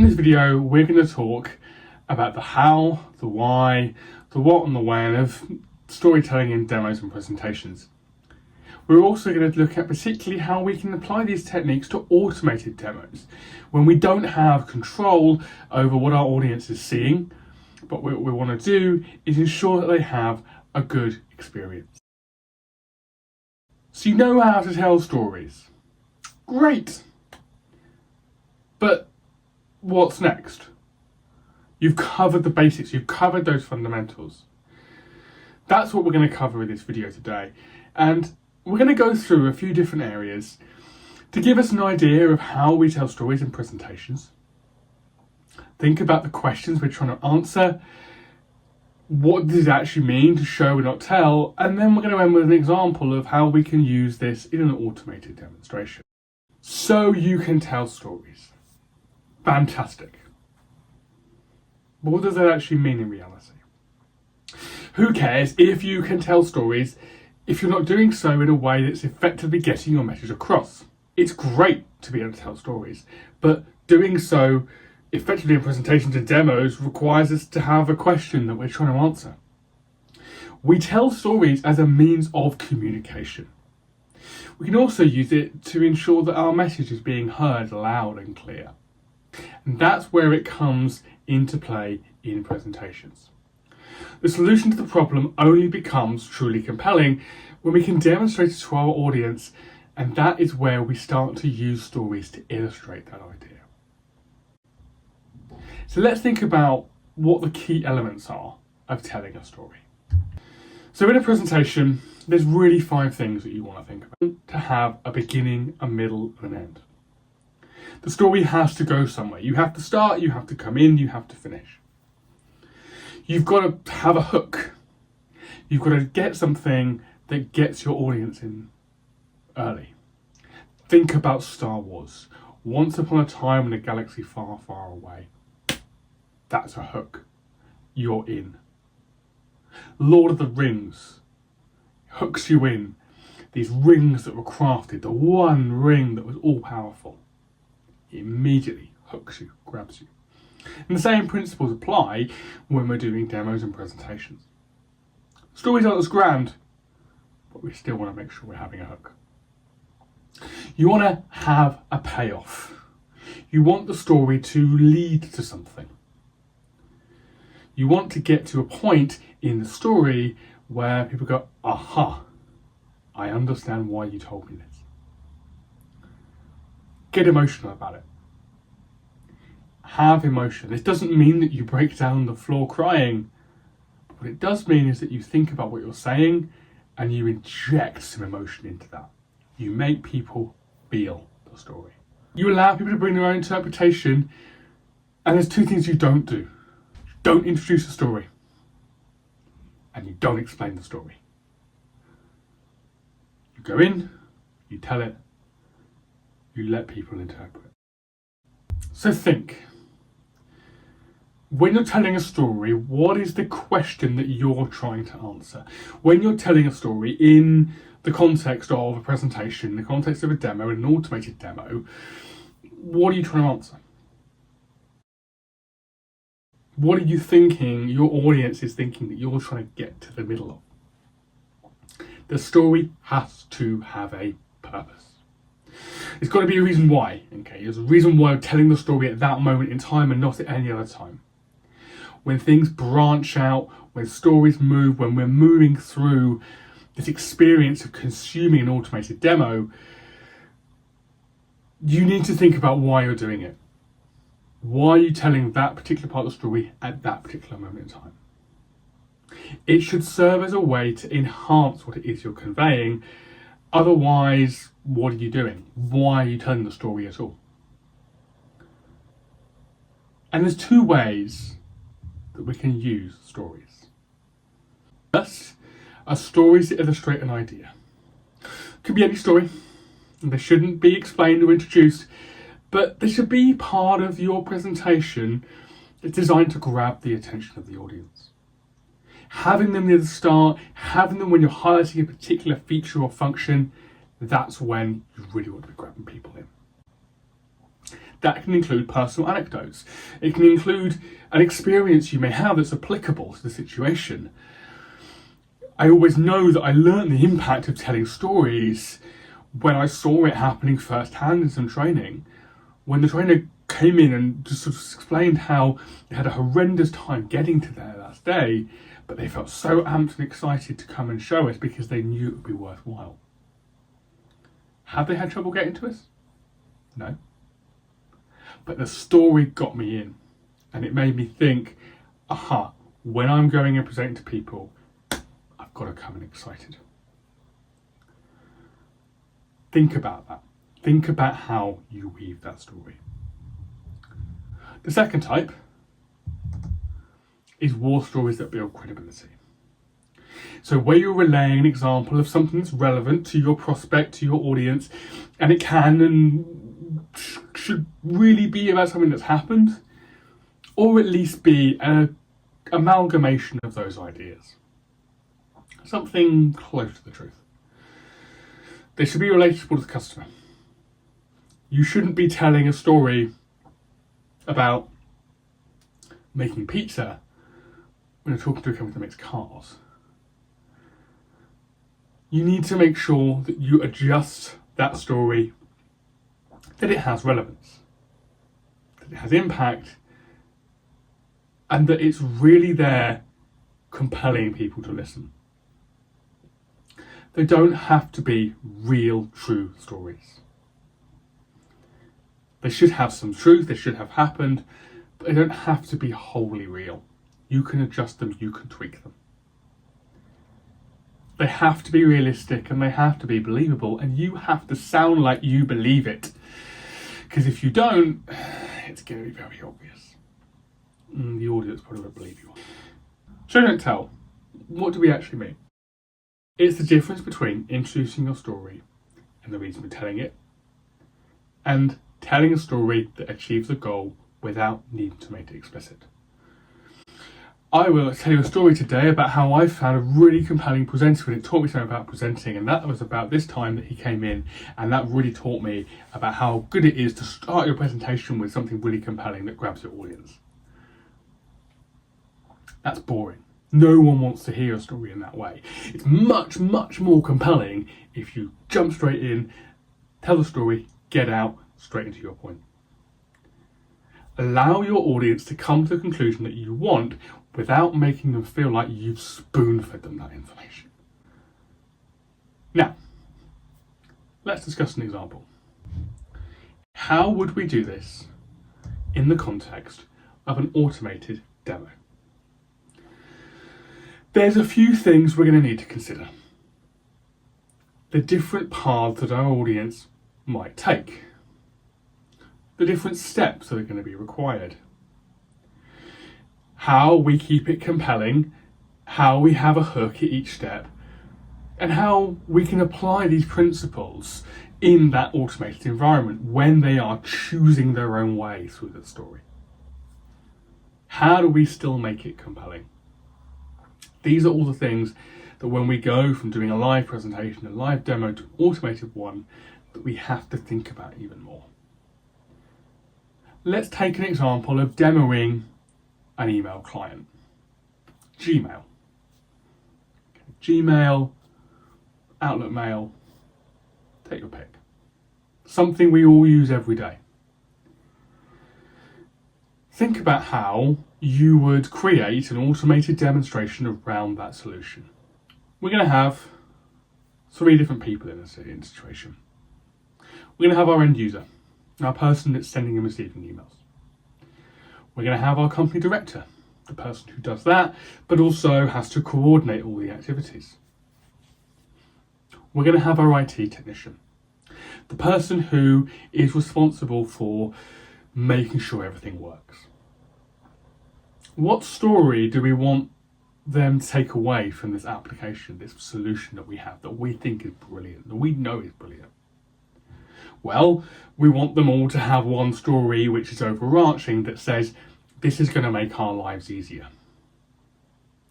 In this video, we're going to talk about the how, the why, the what and the when of storytelling in demos and presentations. We're also going to look at particularly how we can apply these techniques to automated demos, when we don't have control over what our audience is seeing, but what we want to do is ensure that they have a good experience. So you know how to tell stories. Great! But what's next? You've covered the basics, you've covered those fundamentals. That's what we're going to cover in this video today. And we're going to go through a few different areas to give us an idea of how we tell stories in presentations. Think about the questions we're trying to answer. What does it actually mean to show and not tell? And then we're going to end with an example of how we can use this in an automated demonstration. So you can tell stories. Fantastic. But what does that actually mean in reality? Who cares if you can tell stories if you're not doing so in a way that's effectively getting your message across? It's great to be able to tell stories, but doing so effectively in presentations and demos requires us to have a question that we're trying to answer. We tell stories as a means of communication. We can also use it to ensure that our message is being heard loud and clear. And that's where it comes into play in presentations. The solution to the problem only becomes truly compelling when we can demonstrate it to our audience, and that is where we start to use stories to illustrate that idea. So let's think about what the key elements are of telling a story. So in a presentation, there's really 5 things that you want to think about to have a beginning, a middle, and an end. The story has to go somewhere. You have to start, you have to come in, you have to finish. You've got to have a hook. You've got to get something that gets your audience in early. Think about Star Wars. Once upon a time in a galaxy far, far away. That's a hook. You're in. Lord of the Rings hooks you in. These rings that were crafted, the one ring that was all powerful. It immediately hooks you, grabs you. And the same principles apply when we're doing demos and presentations. Stories aren't as grand, but we still want to make sure we're having a hook. You want to have a payoff. You want the story to lead to something. You want to get to a point in the story where people go, aha, I understand why you told me this. Get emotional about it. Have emotion. This doesn't mean that you break down on the floor crying. What it does mean is that you think about what you're saying and you inject some emotion into that. You make people feel the story. You allow people to bring their own interpretation, and there's 2 things you don't do. You don't introduce a story, and you don't explain the story. You go in, you tell it, you let people interpret. So think. When you're telling a story, what is the question that you're trying to answer? When you're telling a story in the context of a presentation, in the context of a demo, an automated demo, what are you trying to answer? What are you thinking your audience is thinking that you're trying to get to the middle of? The story has to have a purpose. It's got to be a reason why, okay? There's a reason why I'm telling the story at that moment in time and not at any other time. When things branch out, when stories move, when we're moving through this experience of consuming an automated demo, you need to think about why you're doing it. Why are you telling that particular part of the story at that particular moment in time? It should serve as a way to enhance what it is you're conveying. Otherwise, what are you doing? Why are you telling the story at all? And there's 2 ways that we can use stories. First, are stories that illustrate an idea. It could be any story, and they shouldn't be explained or introduced, but they should be part of your presentation that's designed to grab the attention of the audience. Having them near the start, having them when you're highlighting a particular feature or function, that's when you really want to be grabbing people in. That can include personal anecdotes. It can include an experience you may have that's applicable to the situation. I always know that I learned the impact of telling stories when I saw it happening firsthand in some training. When the trainer came in and just sort of explained how they had a horrendous time getting to their last day, but they felt so amped and excited to come and show us because they knew it would be worthwhile. Have they had trouble getting to us? No. But the story got me in, and it made me think, aha, when I'm going and presenting to people, I've got to come in excited. Think about that. Think about how you weave that story. The second type is war stories that build credibility. So where you're relaying an example of something that's relevant to your prospect, to your audience, and it can and should really be about something that's happened, or at least be an amalgamation of those ideas. Something close to the truth. They should be relatable to the customer. You shouldn't be telling a story about making pizza when you're talking to a company that makes cars. You need to make sure that you adjust that story, that it has relevance, that it has impact, and that it's really there compelling people to listen. They don't have to be real, true stories. They should have some truth, they should have happened, but they don't have to be wholly real. You can adjust them, you can tweak them. They have to be realistic and they have to be believable, and you have to sound like you believe it. Because if you don't, it's going to be very obvious. The audience probably won't believe you. Show don't tell. What do we actually mean? It's the difference between introducing your story and the reason for telling it, and telling a story that achieves a goal without needing to make it explicit. I will tell you a story today about how I found a really compelling presenter, and it taught me something about presenting, and that was about this time that he came in, and that really taught me about how good it is to start your presentation with something really compelling that grabs your audience. That's boring. No one wants to hear a story in that way. It's much, much more compelling if you jump straight in, tell the story, get out, straight into your point. Allow your audience to come to the conclusion that you want without making them feel like you've spoon-fed them that information. Now, let's discuss an example. How would we do this in the context of an automated demo? There's a few things we're going to need to consider. The different paths that our audience might take. The different steps that are going to be required. How we keep it compelling, how we have a hook at each step, and how we can apply these principles in that automated environment when they are choosing their own way through the story. How do we still make it compelling? These are all the things that when we go from doing a live presentation, a live demo to an automated one, that we have to think about even more. Let's take an example of demoing an email client. Gmail. Gmail, Outlook Mail, take your pick. Something we all use every day. Think about how you would create an automated demonstration around that solution. We're going to have 3 different people in this situation. We're going to have our end user, our person that's sending and receiving emails. We're going to have our company director, the person who does that, but also has to coordinate all the activities. We're going to have our IT technician, the person who is responsible for making sure everything works. What story do we want them to take away from this application, this solution that we have, that we think is brilliant, that we know is brilliant? Well, we want them all to have one story which is overarching that says, this is going to make our lives easier.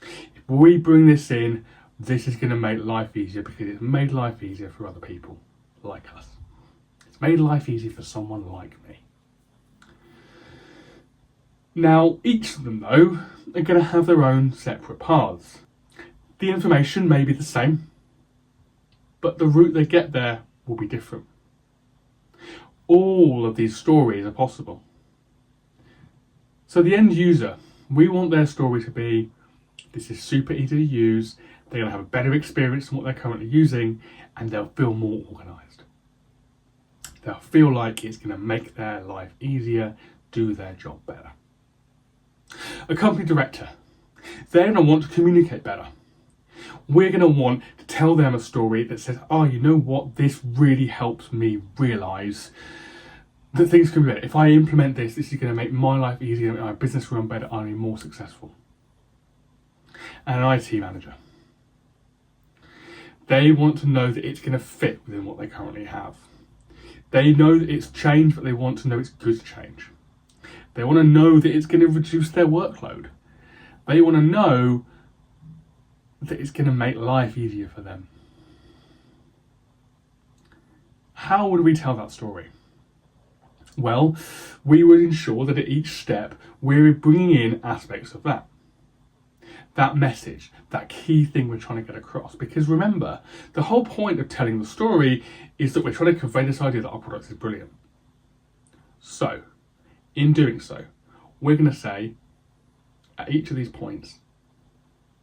If we bring this in, this is going to make life easier because it's made life easier for other people like us. It's made life easier for someone like me. Now, each of them, though, are going to have their own separate paths. The information may be the same, but the route they get there will be different. All of these stories are possible. So the end user, we want their story to be, this is super easy to use, they're going to have a better experience than what they're currently using, and they'll feel more organised. They'll feel like it's going to make their life easier, do their job better. A company director, they're going to want to communicate better. We're going to want to tell them a story that says, oh, you know what, this really helps me realise that things can be better. If I implement this, this is going to make my life easier, make my business run better, I'll be more successful. And an IT manager, they want to know that it's going to fit within what they currently have. They know that it's change, but they want to know it's good change. They want to know that it's going to reduce their workload. They want to know that it's going to make life easier for them. How would we tell that story? Well, we would ensure that at each step we're bringing in aspects of that message, that key thing we're trying to get across. Because remember, the whole point of telling the story is that we're trying to convey this idea that our product is brilliant. So, in doing so, we're going to say at each of these points,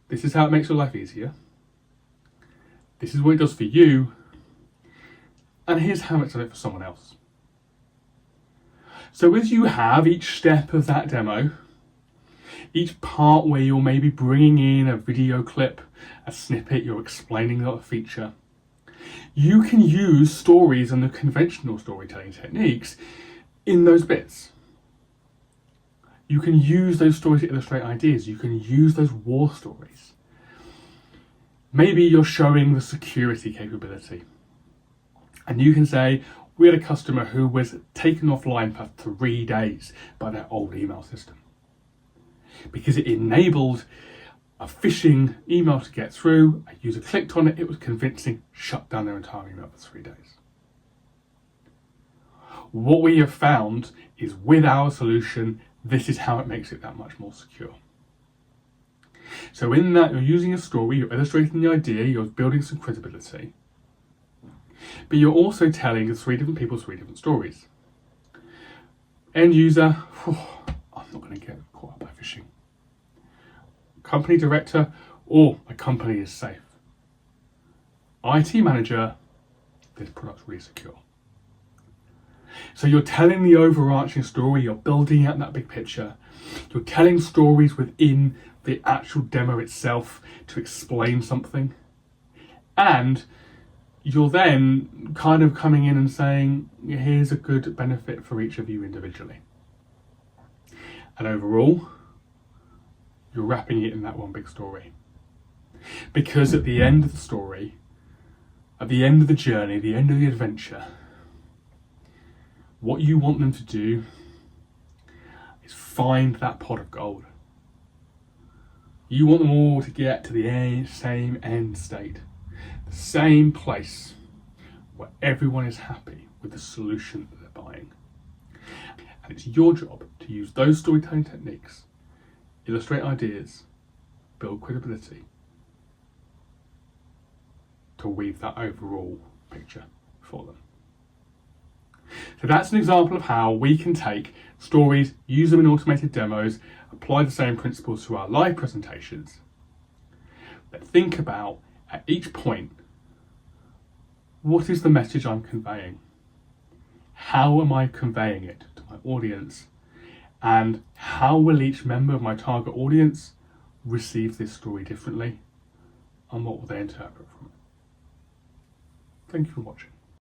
this is how it makes your life easier. This is what it does for you. And here's how it's done it for someone else. So as you have each step of that demo, each part where you're maybe bringing in a video clip, a snippet, you're explaining a feature, you can use stories and the conventional storytelling techniques in those bits. You can use those stories to illustrate ideas. You can use those war stories. Maybe you're showing the security capability. And you can say, we had a customer who was taken offline for 3 days by their old email system, because it enabled a phishing email to get through. A user clicked on it, it was convincing, shut down their entire email for 3 days. What we have found is with our solution, this is how it makes it that much more secure. So in that, you're using a story, you're illustrating the idea, you're building some credibility, but you're also telling 3 different people 3 different stories. End user, I'm not going to get caught up by phishing. Company director, my company is safe. IT manager, this product's really secure. So you're telling the overarching story, you're building out that big picture, you're telling stories within the actual demo itself to explain something, and you're then kind of coming in and saying, here's a good benefit for each of you individually. And overall, you're wrapping it in that one big story. Because at the end of the story, at the end of the journey, the end of the adventure, what you want them to do is find that pot of gold. You want them all to get to the same end state, the same place where everyone is happy with the solution that they're buying. And it's your job to use those storytelling techniques, illustrate ideas, build credibility, to weave that overall picture for them. So that's an example of how we can take stories, use them in automated demos, apply the same principles to our live presentations, but think about at each point, what is the message I'm conveying? How am I conveying it to my audience? And how will each member of my target audience receive this story differently? And what will they interpret from it? Thank you for watching.